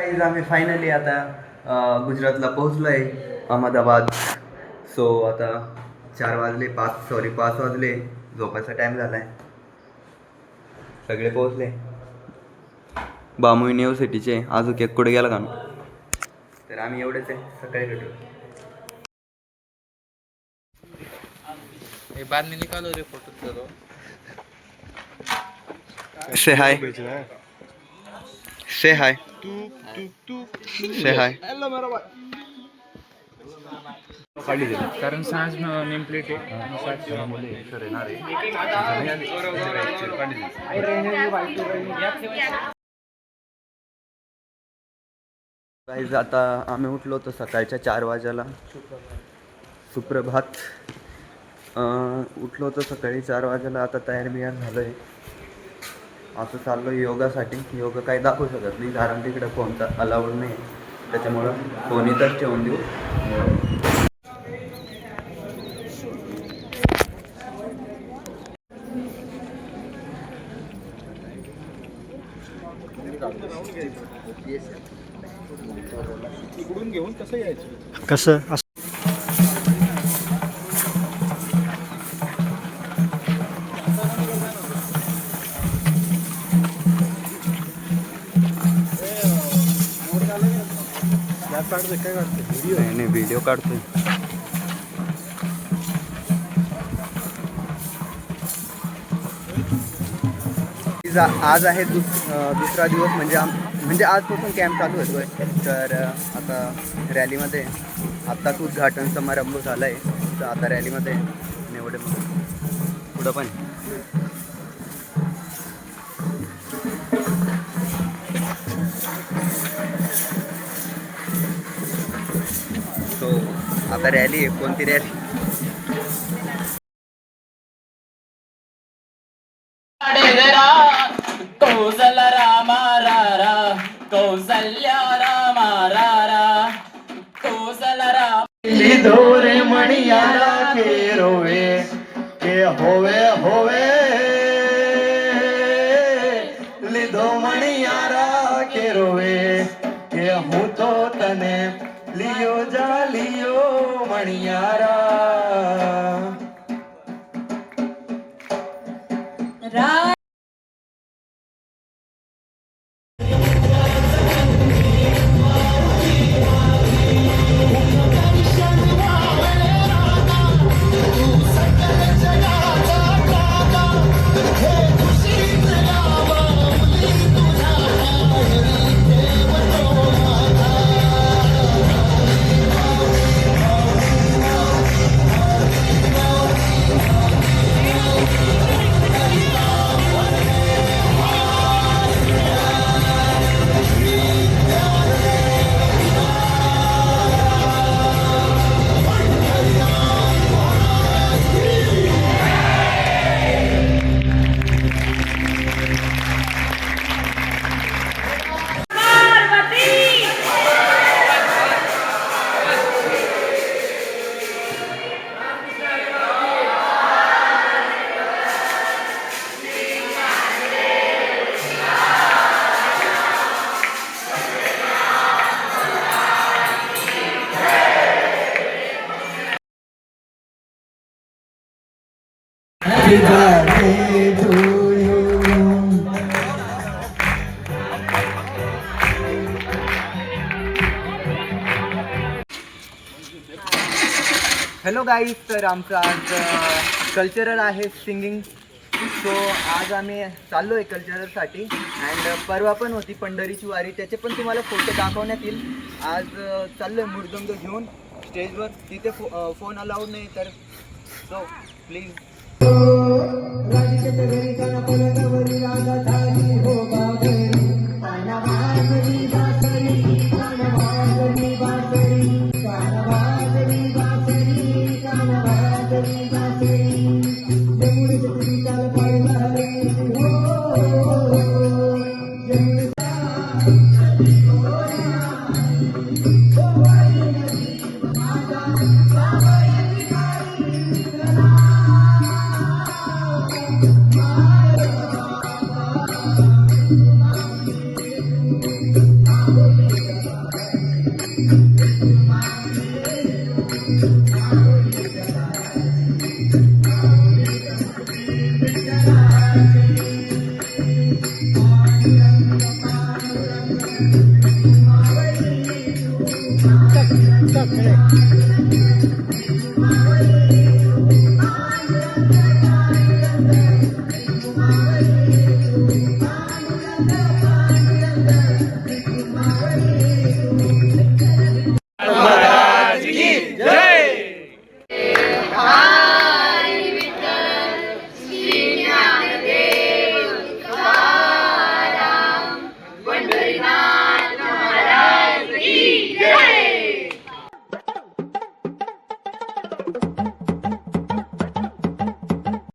Guys आम्ही finally आता गुजरातला पोहोचलो आहे, अहमदाबाद. सो आता 5 वाजले, झोपायचा टाईम झाला आहे. सगळे पोहोचले. बामू युनिव्हर्सिटीचे अजून एक कुठे गेला का? तर आम्ही एवढेच आहे, सकाळी भेटू. बाद में निकालो रे फोटो करो. से हाय, से हाय, से हाय. कारण सांज नेम प्लेट आहे. गाईज आता आम्ही उठलो होतो सकाळच्या 4 वाजायला. सुप्रभात. उठलो होतो सकाळी 4 वाजायला. आता तयार बियार झालो आहे. असं चाललो योगासाठी. योगा काही दाखवू शकत नाही कारण तिकडे फोनचा अलाउड नाही, त्याच्यामुळं फोन इथंच ठेवून देऊ. इकडून घेऊन कसं यायचं? कसं काय काढतो? नाही व्हिडिओ काढतोय. आज आहे दुसरा दिवस, म्हणजे आजपासून कॅम्प चालू होतोय. तर आता रॅलीमध्ये आत्ताच उद्घाटन समारंभ झाला आहे. तर आता रॅलीमध्ये एवढे पुढं पण तो आता रॅली आहे. कोणती रॅली? कौसल्या रामा कौसल्या राम लिधोरे मणियारा के रोवे के होवे होवे लिधो मणियारा के रोवे के हूँ तो तने लियो जा लियो मणियारा. हॅलो गाईज, तर आमचं आज कल्चरल आहे सिंगिंग. सो आज आम्ही चाललो आहे कल्चरलसाठी. अँड परवा पण होती पंढरीची वारी, त्याचे पण तुम्हाला फोटो दाखवण्यात येईल. आज चाललो आहे मृदंग घेऊन स्टेजवर. तिथे फोन अलाउड नाही, तर सो प्लीज. टक, टक, टक.